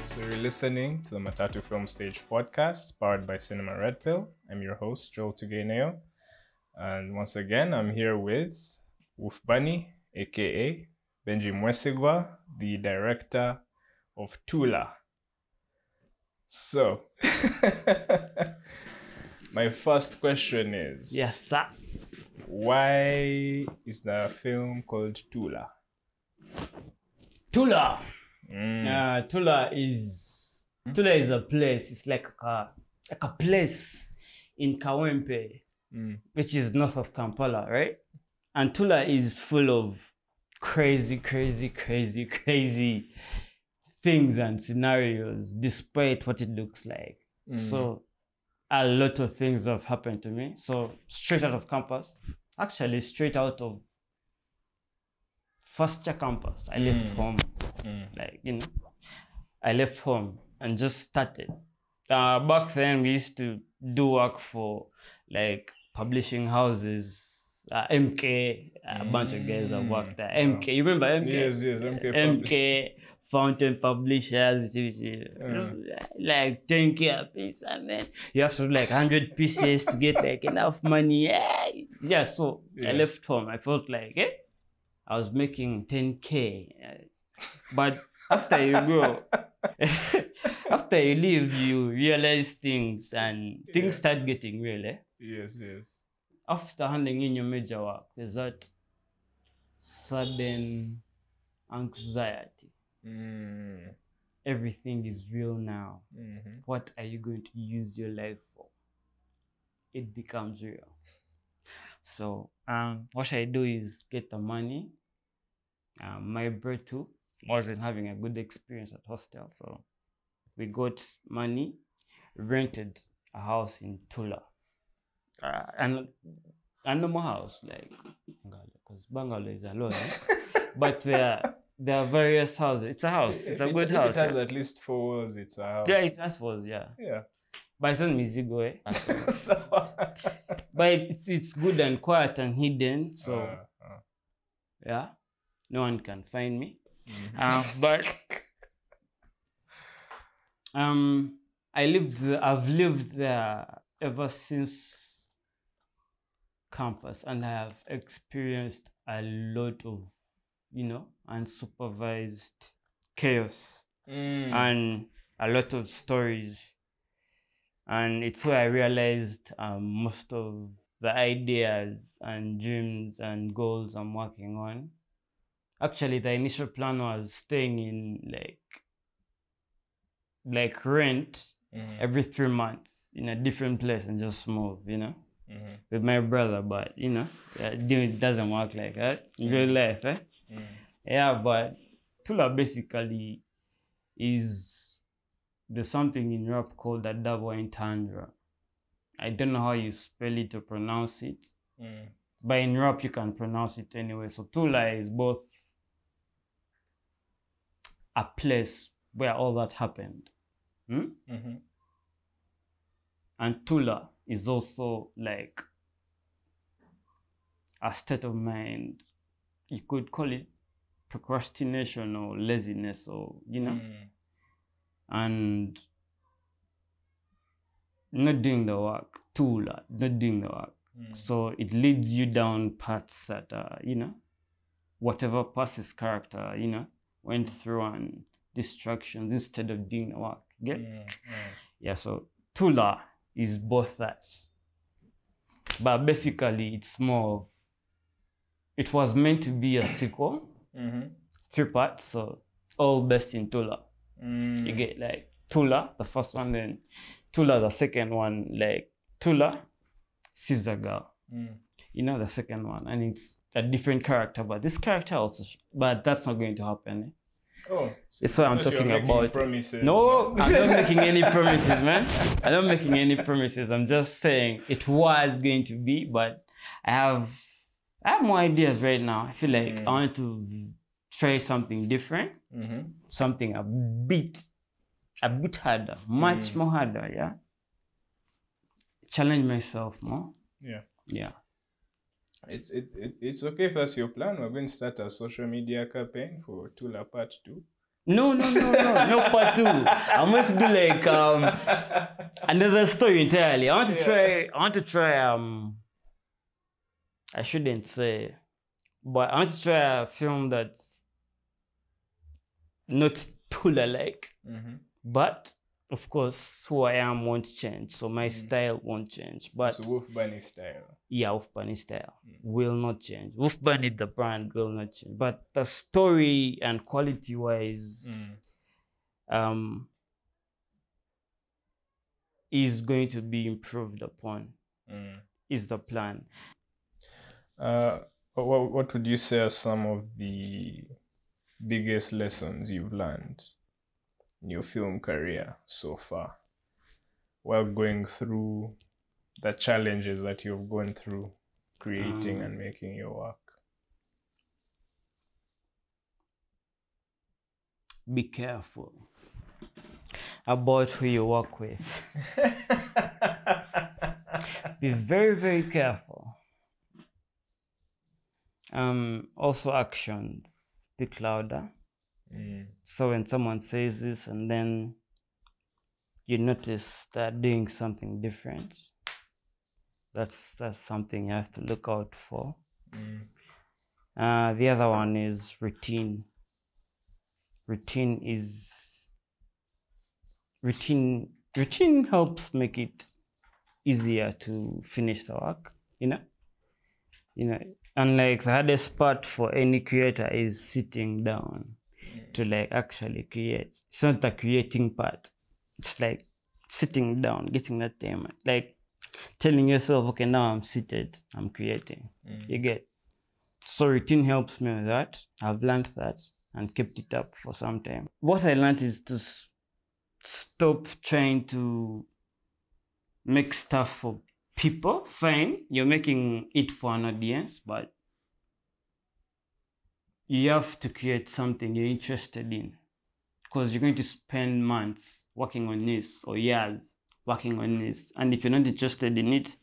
So you're listening to the Matatu Film Stage podcast powered by Cinema Red Pill. I'm your host, Joel Tugeneo. And once again, I'm here with wooofbunny, aka Benjamin Mwesigwa, the director of Ttula. So, my first question is... Yes, sir. Why is the film called Ttula? Ttula. Ttula is a place. It's like a place in Kawempe, which is north of Kampala, right? And Ttula is full of crazy things and scenarios, despite what it looks like. So a lot of things have happened to me. So straight out of campus, actually straight out of first year campus, I left home. I left home and just started. Back then, we used to do work for like publishing houses, MK, a bunch of guys have worked there. MK, you remember MK? Yes, MK. MK, Fountain Publishers, like 10K a piece, and then you have to do like 100 pieces to get like enough money. So I left home. I felt like, I was making 10K. But after you grow, after you leave, you realize things and things start getting real. Yes. After handing in your major work, there's that sudden anxiety. Everything is real now. What are you going to use your life for? It becomes real. So what I do is get the money. My bro too wasn't having a good experience at hostel, so we got money, rented a house in Ttula, and a normal house like because bungalow is alone, but there are various houses. It's a house. It's a good house. It has at least 4 walls. It's a house. Yeah, it has 4 walls. Yeah. But it's not Mwesigwa. But it's good and quiet and hidden. So yeah, no one can find me. But I've lived there ever since campus, and I have experienced a lot of, unsupervised chaos and a lot of stories. And it's where I realized most of the ideas and dreams and goals I'm working on. Actually, the initial plan was staying in like rent every 3 months in a different place and just move, with my brother. But, it doesn't work like that in real life, but Ttula basically there's something in rap called a double entendre. I don't know how you spell it or pronounce it, but in rap you can pronounce it anyway. So Ttula is both a place where all that happened. And Ttula is also like a state of mind. You could call it procrastination or laziness, or and not doing the work. Ttula, not doing the work. So it leads you down paths that whatever past his character went through, and distractions instead of doing the work. So Ttula is both that, but basically it's more of, it was meant to be a sequel, 3 parts, so all based in Ttula. You get like Ttula, the first one, then Ttula, the second one, like Ttula sees a girl, the second one, and it's a different character, but this character also, but that's not going to happen. It's what I'm talking about. Promises, no, I'm not making any promises, man. I'm not making any promises. I'm just saying it was going to be, but I have more ideas right now. I feel like I want to try something different, something a bit harder, much more harder. Challenge myself more. Yeah. It's okay if that's your plan. We're going to start a social media campaign for Ttula Part 2. No part two. I want to do like another story entirely. I want to try I shouldn't say, but I want to try a film that's not Ttula like. But of course, who I am won't change, so my style won't change. But so wooofbunny style. Yeah, wooofbunny style will not change. Wooofbunny, the brand, will not change. But the story and quality wise, is going to be improved upon. Is the plan. What would you say are some of the biggest lessons you've learned in your film career so far, while going through the challenges that you've gone through creating and making your work? Be careful about who you work with. Be very, very careful. Also, actions speak louder. So when someone says this and then you notice they're doing something different, that's something you have to look out for. The other one is routine. Routine helps make it easier to finish the work, you know. And like the hardest part for any creator is sitting down to like actually create. It's not the creating part. It's like sitting down, getting that time, like telling yourself, okay, now I'm seated, I'm creating. You get. So routine helps me with that. I've learned that and kept it up for some time. What I learned is to stop trying to make stuff for people. Fine, you're making it for an audience, but you have to create something you're interested in, because you're going to spend months working on this or years working on this, and if you're not interested in it,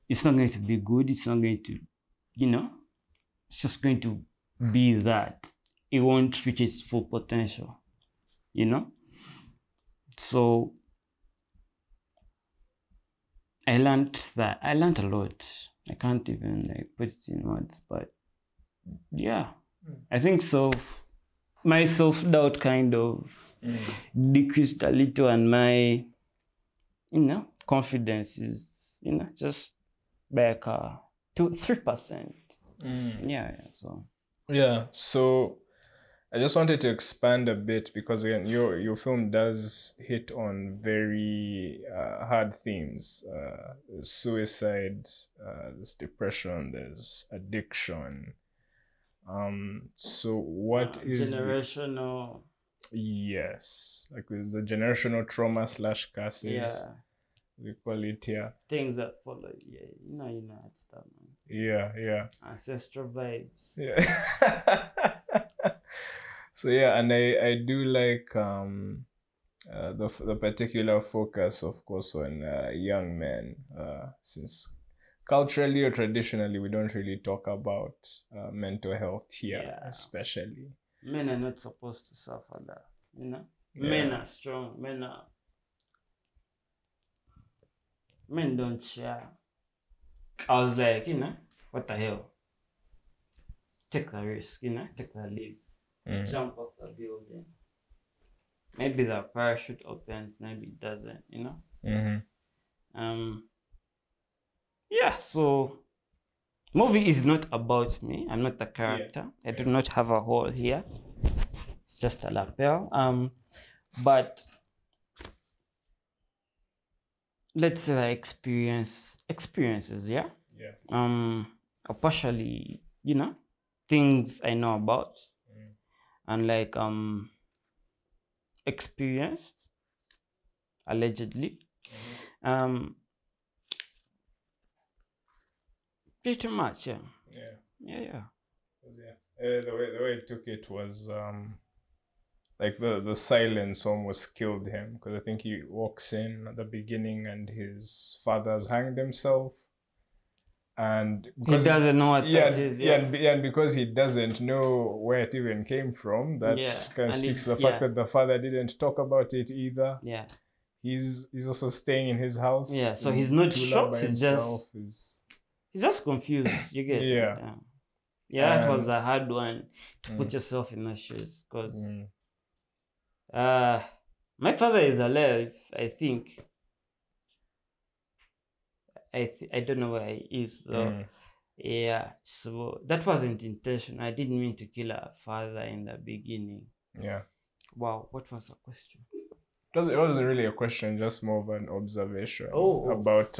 it's not going to be good. It's not going to, it's just going to be that. It won't reach its full potential, So I learned that. I learned a lot. I can't even put it in words, but yeah, I think so. My self-doubt kind of decreased a little, and my, confidence is, just by 2-3%. So I just wanted to expand a bit, because again, your film does hit on very hard themes. There's suicide, there's depression, there's addiction. So what is generational? Yes, like there's the generational trauma / curses. Yeah, we call it here. Things that follow. Yeah, that stuff, man. Yeah. Ancestral vibes. Yeah. So yeah, and I do like the particular focus, of course, on young men, since culturally or traditionally we don't really talk about mental health here, especially. Men are not supposed to suffer that, Men are strong. Men don't share. I was like, what the hell? Take the risk, take the leap. Jump off the building. Maybe the parachute opens, maybe it doesn't, So movie is not about me. I'm not the character. I do not have a hole here. It's just a lapel. But let's say experiences, or partially, things I know about, and like experienced, allegedly. Pretty much, yeah. The way I took it was like the silence almost killed him, because I think he walks in at the beginning and his father's hanged himself, and He because doesn't know what yeah, that is. yeah, and because he doesn't know where it even came from, that kind of speaks to the fact that the father didn't talk about it either. Yeah. He's also staying in his house. Yeah, so in he's not Ttula shocked, by he's himself. he's just confused. You get Yeah. it? Yeah, that was And a hard one to put yourself in those shoes, because my father is alive, I think. I don't know where he is though. Yeah, so that wasn't intention. I didn't mean to kill our father in the beginning. Yeah. Wow, what was the question? It wasn't really a question, just more of an observation about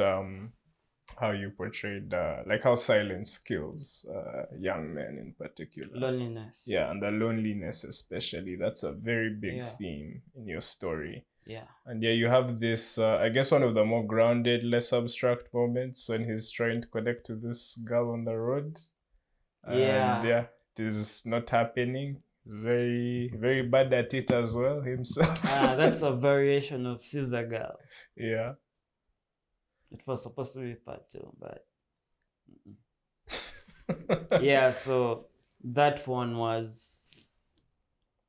how you portrayed, like how silence kills young men in particular. Loneliness. Yeah, and the loneliness especially. That's a very big theme in your story. Yeah. And yeah, you have this, I guess, one of the more grounded, less abstract moments when he's trying to connect to this girl on the road. And yeah, it is not happening. He's very, very bad at it as well himself. That's a variation of Scissor Girl. Yeah. It was supposed to be part 2, but yeah, so that one was,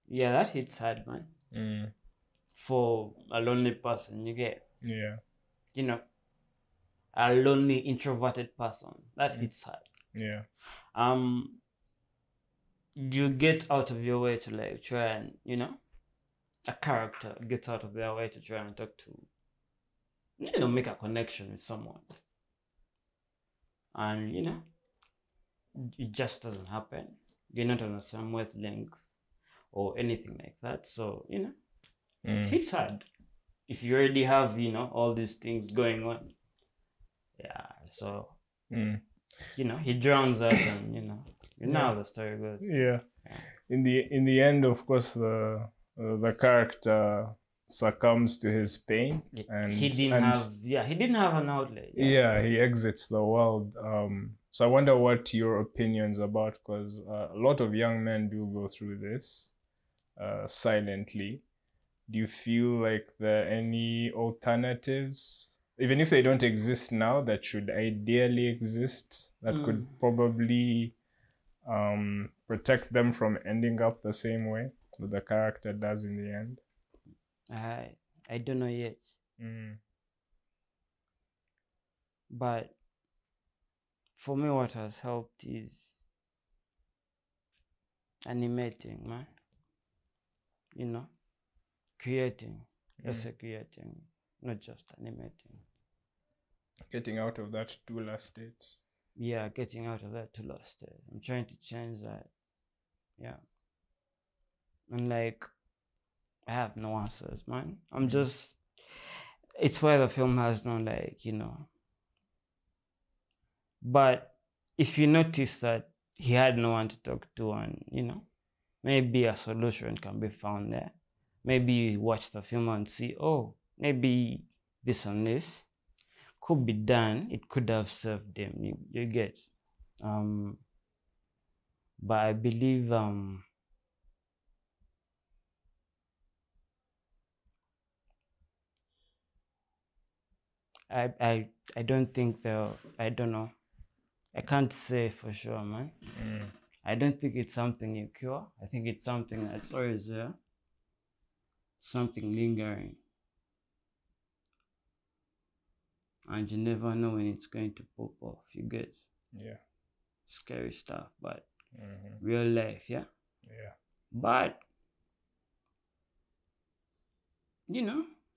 yeah, that hits hard, man. For a lonely person, you get. Yeah. You know, a lonely, introverted person, that hits hard. Yeah. You get out of your way to like try and, a character gets out of their way to try and talk to, make a connection with someone. And, it just doesn't happen. You're not on the same wavelength or anything like that. So, it hits hard. If you already have, all these things going on. Yeah, so, he drowns out and, you know how the story goes. Yeah. In the end, of course, the character succumbs to his pain, and he didn't have an outlet. Yeah, he exits the world. So I wonder what your opinions about, because a lot of young men do go through this silently. Do you feel like there are any alternatives, even if they don't exist now, that should ideally exist, that could probably protect them from ending up the same way that the character does in the end? I don't know yet. But for me, what has helped is animating, man. Creating. Let's say creating, not just animating. Getting out of that Ttula state. Yeah, getting out of that Ttula state. I'm trying to change that. Yeah. And like, I have no answers, man. I'm just, it's why the film has no, like, But if you notice that he had no one to talk to, and, maybe a solution can be found there. Maybe you watch the film and see, oh, maybe this and this could be done. It could have served them. You get. But I believe I don't think I don't know. I can't say for sure, man. I don't think it's something you cure. I think it's something that's always there. Something lingering. And you never know when it's going to pop off. You get. Yeah. Scary stuff, but real life, yeah? Yeah. But,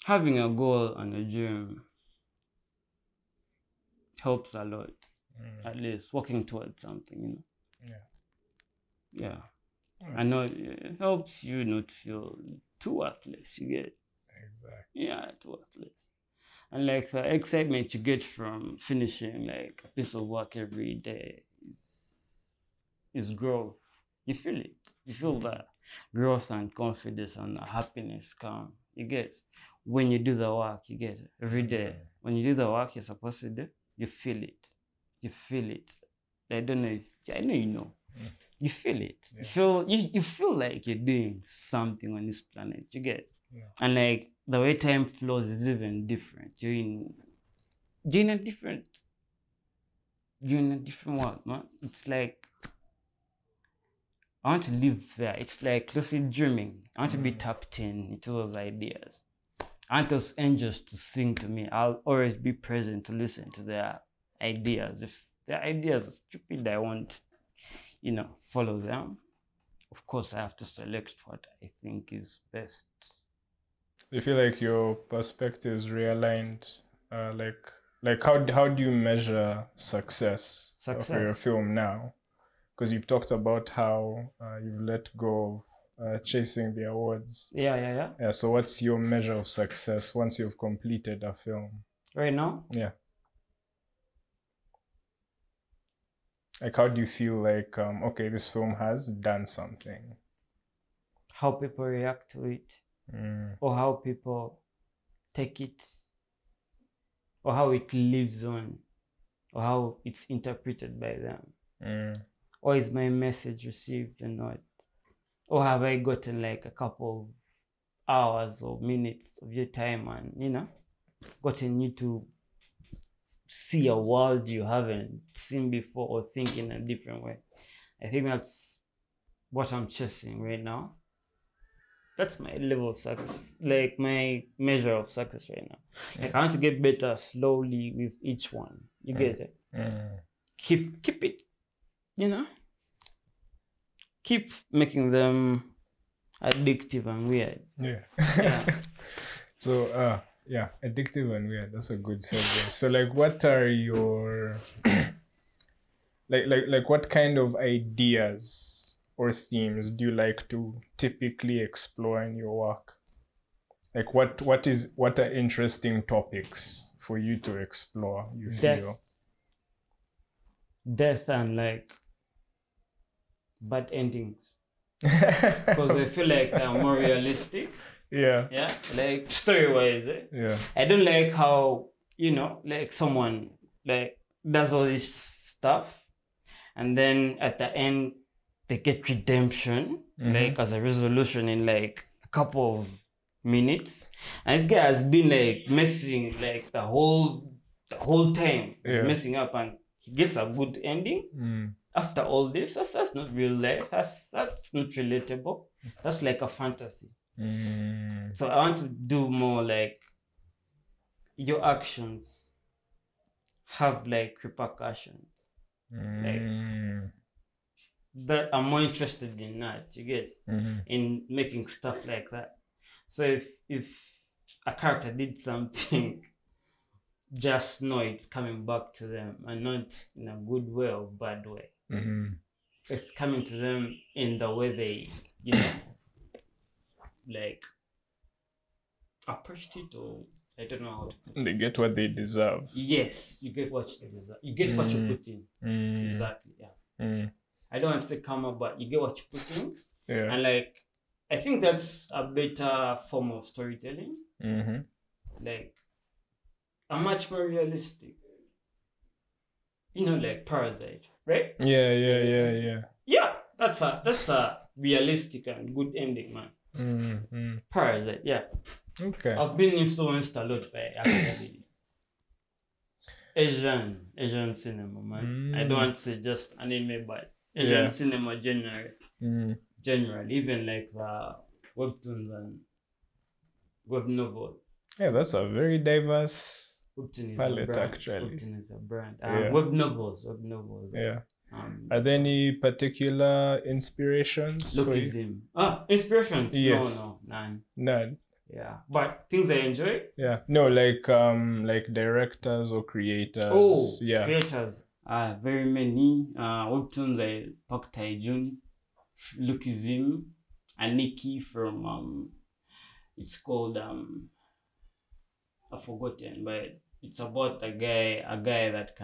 having a goal and a dream helps a lot. At least working towards something, Yeah. I know it helps you not feel too worthless, you get. Exactly. Yeah, too worthless. And like the excitement you get from finishing like a piece of work every day is growth. You feel it. You feel the growth and confidence and the happiness come. You get. When you do the work, you get it. Every day. When you do the work you're supposed to do, you feel it. You feel it. I don't know if I know you know. You feel it. Yeah. You feel like you're doing something on this planet. You get. Yeah. And like the way time flows is even different. You're in a different you're in a different world, man. It's like I want to live there. It's like lucid dreaming. I want to be tapped into those ideas. I want those angels to sing to me. I'll always be present to listen to their ideas. If their ideas are stupid, I won't, follow them. Of course, I have to select what I think is best. Do you feel like your perspective is realigned? How do you measure success for your film now? Because you've talked about how you've let go of chasing the awards. Yeah. So what's your measure of success once you've completed a film? Right now? Yeah. Like, how do you feel like, okay, this film has done something? How people react to it, or how people take it, or how it lives on, or how it's interpreted by them. Or is my message received or not? Or have I gotten like a couple of hours or minutes of your time and, gotten you to see a world you haven't seen before or think in a different way? I think that's what I'm chasing right now. That's my level of success, like my measure of success right now. Like I want to get better slowly with each one. You get it? Keep it, keep making them addictive and weird. Yeah. So addictive and weird. That's a good segue. So like, what are your like what kind of ideas or themes do you like to typically explore in your work? Like what are interesting topics for you to explore, you feel? Death and like bad endings. Because I feel like they're more realistic. Yeah. Like story-wise. Yeah. I don't like how, like someone like does all this stuff and then at the end they get redemption, like as a resolution in like a couple of minutes. And this guy has been like messing like the whole time. He's messing up and he gets a good ending. After all this, that's not real life. That's not relatable. That's like a fantasy. So I want to do more like your actions have like repercussions. Like that I'm more interested in that, you get, in making stuff like that. So if a character did something, just know it's coming back to them and not in a good way or bad way. It's coming to them in the way they, like approached it, or I don't know how to put it. They get what they deserve. Yes, you get what you deserve. You get what you put in. Exactly, yeah. I don't want to say karma, but you get what you put in. Yeah. And like, I think that's a better form of storytelling. Like, a much more realistic. Like Parasite, right? Yeah. Yeah, that's a realistic and good ending, man. Parasite, yeah. Okay. I've been influenced a lot by actually Asian cinema, man. I don't want to say just anime, but Asian cinema generally, even like the webtoons and web novels. Yeah, that's a very diverse Webtoon is palette, a brand. actually. Webtoon is a brand. Web novels. Yeah. Are there any particular inspirations? Lookism. Inspirations? Yes. No, none. None. Yeah, but things I enjoy. Yeah. No, like directors or creators. Oh, yeah. Creators. Very many. Webtoons like Park Tae-jun, Lookism, Aniki from it's called I've forgotten, but it's about a guy that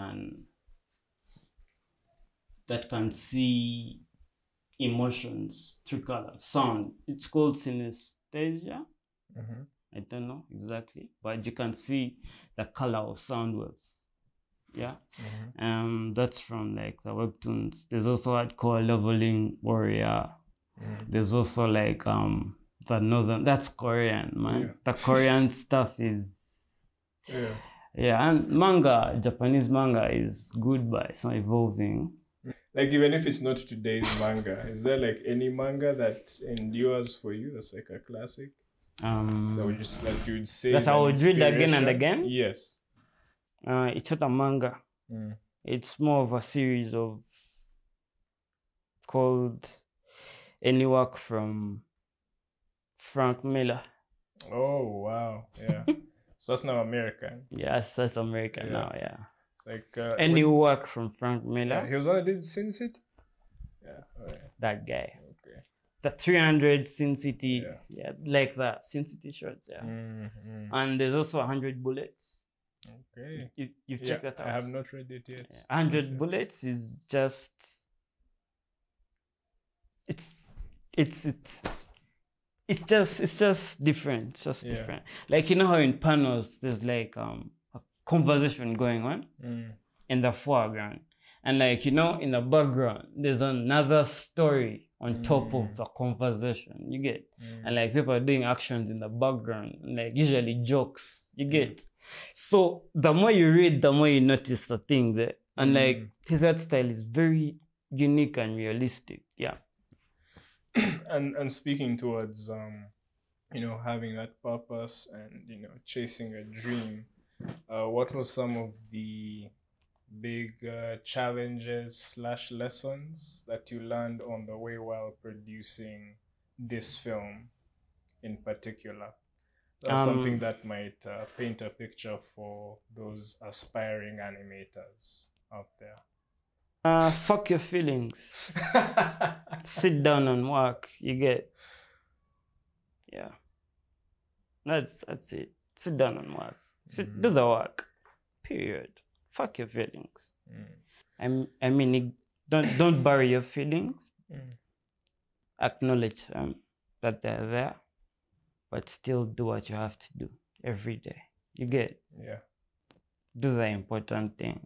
can see emotions through color, sound. It's called synesthesia. I don't know exactly, but you can see the color of sound waves. Yeah. That's from like the webtoons. There's also hardcore leveling warrior. There's also like the northern, that's Korean, man. The Korean stuff is Yeah, and manga, Japanese manga is good, but it's not evolving. Like, even if it's not today's manga, is there like any manga that endures for you? That's like a classic that you would say that is I an would read again and inspiration? again. Yes. It's not a manga. It's more of a series of called Any Work from Frank Miller. Oh wow, yeah. So that's now American. Yeah, that's American Yeah. now. Yeah. It's like Any Work from Frank Miller. he was on did Sin City. Yeah. Alright. That guy. Okay. The 300 Sin City. Yeah, like that Sin City shorts. Yeah. And there's also 100 Bullets. Okay. You've checked that out? I have not read it yet. Yeah. 100 Bullets is just it's just different. It's just different. Like, you know how in panels there's like a conversation going on in the foreground, and like, you know, in the background there's another story on top of the conversation. You get, and like people are doing actions in the background, like usually jokes. You get. So the more you read, the more you notice the things there, and like his art style is very unique and realistic. Yeah. And speaking towards you know, having that purpose and, you know, chasing a dream, what was some of the big challenges / lessons that you learned on the way while producing this film in particular? That's something that might paint a picture for those aspiring animators out there. Fuck your feelings. Sit down and work. You get. Yeah. That's it. Sit down and work. Do the work. Period. Fuck your feelings. I mean, don't bury your feelings. Acknowledge them, that they're there, but still do what you have to do every day. You get. Yeah. Do the important thing.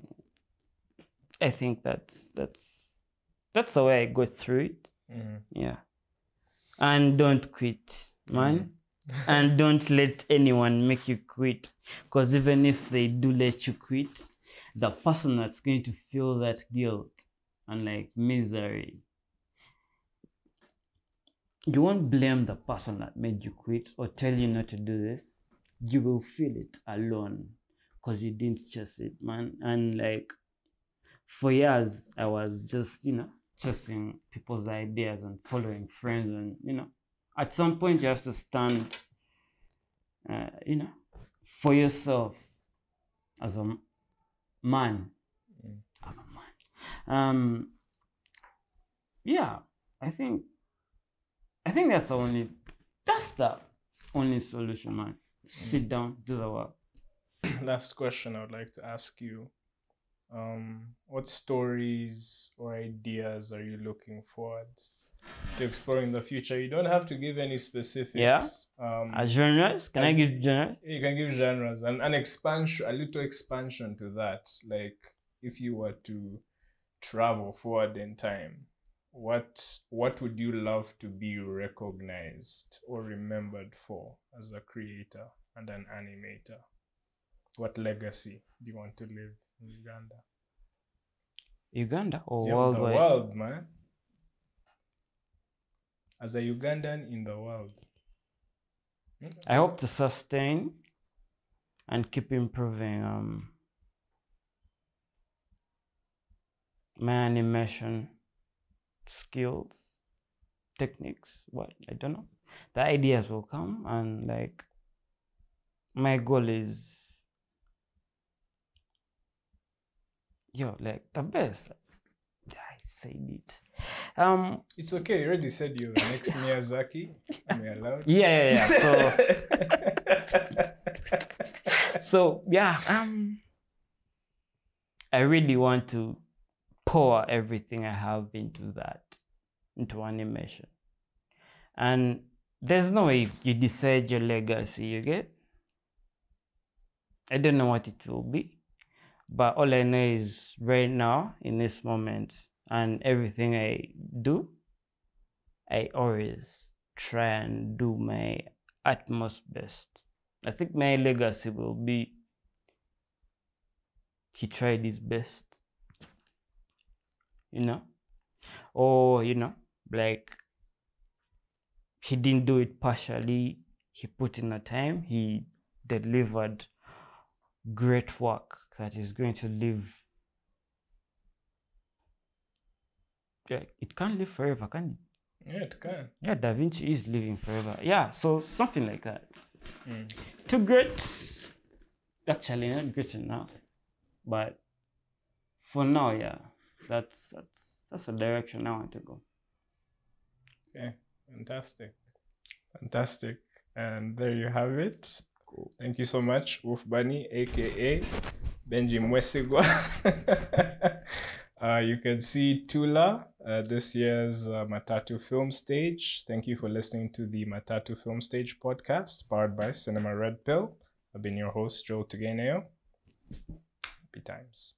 I think that's the way I go through it. Yeah. And don't quit, man. And don't let anyone make you quit. Because even if they do let you quit, the person that's going to feel that guilt and like misery, you won't blame the person that made you quit or tell you not to do this. You will feel it alone because you didn't chase it, man. And like, for years, I was just, you know, chasing people's ideas and following friends. And, you know, at some point you have to stand, you know, for yourself as a man. I'm a man. Yeah, I think that's the only solution, man. Sit down, do the work. Last question I would like to ask you. What stories or ideas are you looking forward to explore in the future? You don't have to give any specifics. Yeah. Genres? Can I give genres? You can give genres and an expansion, a little expansion to that. Like, if you were to travel forward in time, what would you love to be recognized or remembered for as a creator and an animator? What legacy do you want to leave in Uganda? Uganda or worldwide? The world, man. As a Ugandan in the world. I hope to sustain and keep improving my animation skills, techniques, I don't know. The ideas will come, and like, my goal is, like the best. I said it. It's okay. You already said you're the next Miyazaki. Am I allowed? Yeah. So yeah. I really want to pour everything I have into animation, and there's no way you decide your legacy. You get. I don't know what it will be. But all I know is right now, in this moment, and everything I do, I always try and do my utmost best. I think my legacy will be he tried his best, or like he didn't do it partially. He put in the time. He delivered great work that is going to live. Yeah, it can't live forever, can it? Yeah, it can. Yeah, Da Vinci is living forever. Yeah, so something like that. Too great. Actually, not great enough. But for now, yeah, that's the direction I want to go. Okay, fantastic. And there you have it. Cool. Thank you so much, wooofbunny, aka Benjamin Mwesigwa. You can see Ttula this year's Matatu Film Stage. Thank you for listening to the Matatu Film Stage podcast, powered by Cinema Red Pill. I've been your host, Joel Tugeneo. Happy times.